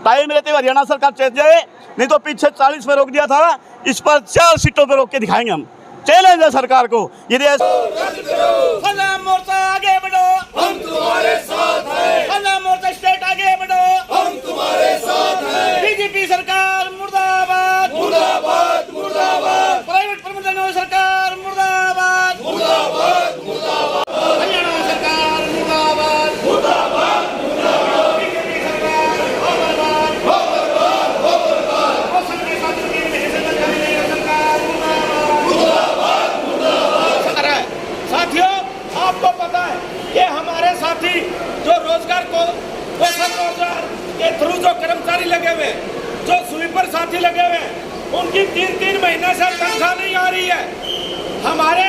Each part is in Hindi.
टाइम रहते हुए हरियाणा सरकार चेत जाए, नहीं तो पीछे 40 पे रोक दिया था, इस पर 4 सीटों पे रोक के दिखाएंगे हम। चैलेंज है सरकार को, यदि फलाम मोर्चा आगे बढ़ो, हम तुम्हारे साथ हैं। फलाम मोर्चा स्टेट आगे बढ़ो, हम तुम्हारे साथ हैं। बीजेपी सरकार मुर्दाबाद, मुर्दाबाद, मुर्दाबाद। प्राइवेट प्रबंधन सरकार मुर्दाबाद, मुर्दाबाद, मुर्दाबाद। हरियाणा सरकार मुर्दाबाद, मुर्दाबाद, मुर्दाबाद। बीजेपी सरकार मुर्दाबाद, मुर्दाबाद, मुर्दाबाद। मौसम के साथ सरकार मुर्दाबाद, मुर्दाबाद। साथियों, आपको पता है कि हमारे साथी जो रोजगार को कौशल रोजगार के थ्रू जो कर्मचारी लगे हुए, जो स्वीपर साथी लगे हुए, उनकी 3-3 महीने से तनख्वाह नहीं आ रही है। हमारे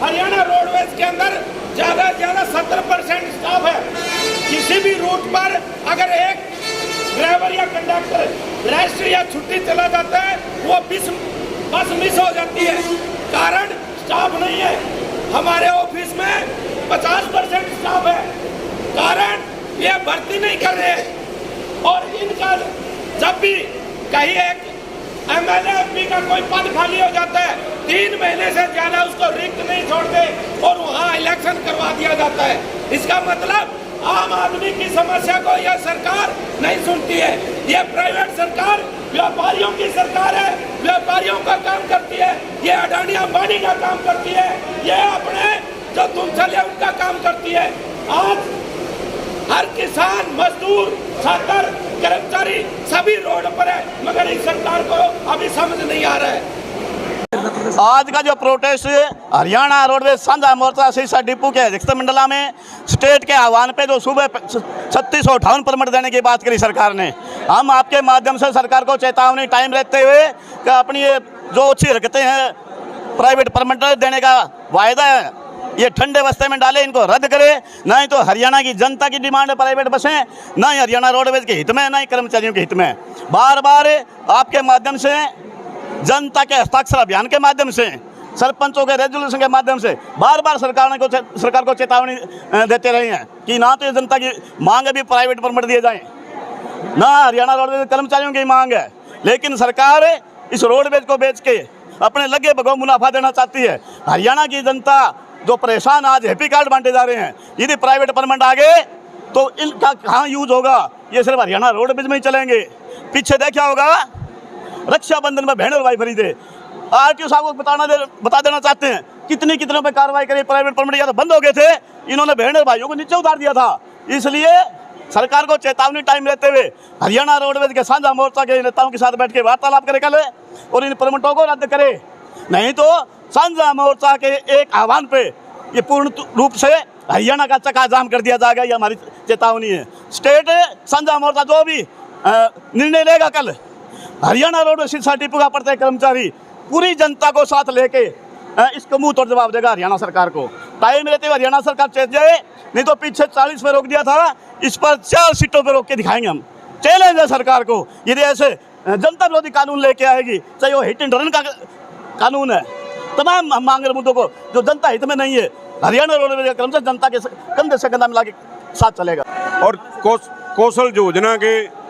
हरियाणा रोडवेज के अंदर ज्यादा से ज्यादा 70% स्टाफ है। किसी भी रूट पर अगर एक ड्राइवर या कंडक्टर रेस्ट या छुट्टी चला जाता है, वो बस मिस हो जाती है, कारण स्टाफ नहीं है। हमारे ऑफिस में 50% स्टाफ है, कारण ये भर्ती नहीं कर रहे। और इनका जब भी कहीं एक एमएलए एमपी का कोई पद खाली हो जाता है, 3 महीने से ज्यादा उसको रिक्त नहीं छोड़ते और वहाँ इलेक्शन करवा दिया जाता है। इसका मतलब आम आदमी की समस्या को यह सरकार नहीं सुनती है। ये प्राइवेट सरकार व्यापारियों की सरकार है, व्यापारियों का काम करती है, ये अडानी अंबानी का काम करती है, ये अपने जो तुम चले उनका काम करती है। आज हर किसान, मजदूर, छात्र, कर्मचारी सभी रोड पर है, मगर इस सरकार को अभी समझ नहीं आ रहा है। आज का जो प्रोटेस्ट हरियाणा रोडवेज साझा मोर्चा सिरसा डिपो के अध्यक्ष मंडला में स्टेट के आह्वान पे जो सुबह 3658 परमिट देने की बात करी सरकार ने, हम आपके माध्यम से सरकार को चेतावनी टाइम रहते हुए कि अपनी ये जो अच्छी हरकतें हैं, प्राइवेट परमिट देने का वायदा है, ये ठंडे बस्ते में डाले, इनको रद्द करे। नहीं तो हरियाणा की जनता की डिमांड है प्राइवेट बसें, ना ही हरियाणा रोडवेज के हित में, ना ही कर्मचारियों के हित में। बार बार आपके माध्यम से, जनता के हस्ताक्षर अभियान के माध्यम से, सरपंचों के रेजोल्यूशन के माध्यम से बार बार सरकार को चेतावनी देते रहे हैं कि ना तो ये जनता की मांग है भी प्राइवेट परमिट दिए जाएं, ना हरियाणा रोडवेज कर्मचारियों की मांग है। लेकिन सरकार इस रोडवेज को बेच के अपने लगे भगो मुनाफा देना चाहती है। हरियाणा की जनता जो परेशान, आज हैप्पी कार्ड बांटे जा रहे हैं, यदि प्राइवेट परमिट आ गए तो इनका कहाँ यूज होगा? ये सिर्फ हरियाणा रोडवेज में ही चलेंगे। पीछे देखा होगा रक्षाबंधन में बहन और भाई खरीदे, आरटीओ साहब को बता देना चाहते हैं कितने पे कार्रवाई करी। प्राइवेट परमिट या तो बंद हो गए थे, इन्होंने बहन और भाइयों को नीचे उतार दिया था। इसलिए सरकार को चेतावनी टाइम रहते हुए हरियाणा रोडवेज के साझा मोर्चा के नेताओं के साथ बैठ के वार्तालाप करे कल और इन परमिटों को रद्द करे, नहीं तो साझा मोर्चा के एक आह्वान पे ये पूर्ण रूप से हरियाणा का चक्का जाम कर दिया जाएगा। ये हमारी चेतावनी है। स्टेट साझा मोर्चा जो भी निर्णय लेगा कल, हरियाणा रोडवेज सिरसा डिपो का प्रत्येक कर्मचारी पूरी जनता को साथ लेके इसको मुंह तोड़ जवाब देगा हरियाणा सरकार को। टाइम रहते हुए हरियाणा सरकार चेत जाए, नहीं तो पीछे 40 पे रोक दिया था, इस पर 4 सीटों पे रोक के दिखाएंगे हम। चैलेंज है सरकार को, यदि ऐसे जनता विरोधी कानून लेके आएगी, चाहे वो हिट एंड रन का कानून है, तमाम मांग मुद्दों को जो जनता हित में नहीं है, हरियाणा रोडवेज का कर्मचारी जनता के कंधे से कंधा मिला के साथ चलेगा। और कौशल योजना के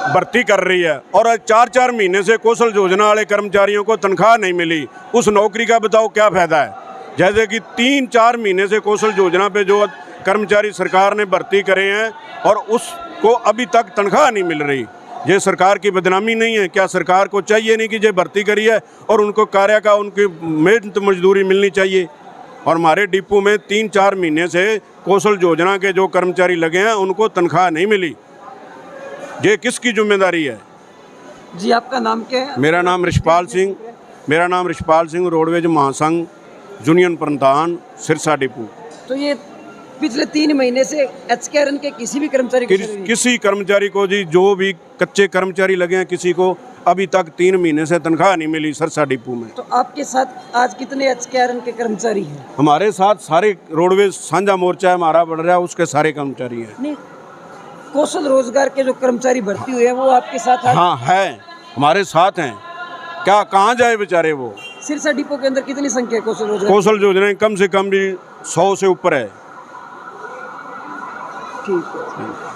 भर्ती कर रही है और 4-4 महीने से कौशल योजना वाले कर्मचारियों को तनख्वाह नहीं मिली। उस नौकरी का बताओ क्या फ़ायदा है? जैसे कि 3-4 महीने से कौशल योजना पे जो कर्मचारी सरकार ने भर्ती करे हैं और उसको अभी तक तनख्वाह नहीं मिल रही। ये सरकार की बदनामी नहीं है क्या? सरकार को चाहिए नहीं कि ये भर्ती करी है और उनको कार्य का उनकी मेहनत मजदूरी मिलनी चाहिए। और हमारे डिपो में 3-4 महीने से कौशल योजना के जो कर्मचारी लगे हैं उनको तनख्वाह नहीं मिली। ये किसकी जिम्मेदारी है? जी, आपका नाम क्या है? मेरा नाम रिशपाल सिंह, रोडवेज महासंघ यूनियन प्रधान सिरसा डिपो। तो ये पिछले 3 महीने से एचकेआरएन के किसी भी कर्मचारी को किसी कर्मचारी को जी, जो भी कच्चे कर्मचारी लगे हैं, किसी को अभी तक 3 महीने से तनख्वाह नहीं मिली सिरसा डिपो में। तो आपके साथ आज कितने एचकेआरएन के कर्मचारी हैं? हमारे साथ सारे रोडवेज साझा मोर्चा हमारा बढ़ रहा है, उसके सारे कर्मचारी हैं। नहीं, कौशल रोजगार के जो कर्मचारी भर्ती हुए हैं वो आपके साथ है? हाँ है, हमारे साथ हैं। क्या कहाँ जाए बेचारे वो? सिरसा डिपो के अंदर कितनी संख्या है कौशल रोजगार? कौशल योजना कम से कम भी 100 से ऊपर है। ठीक है।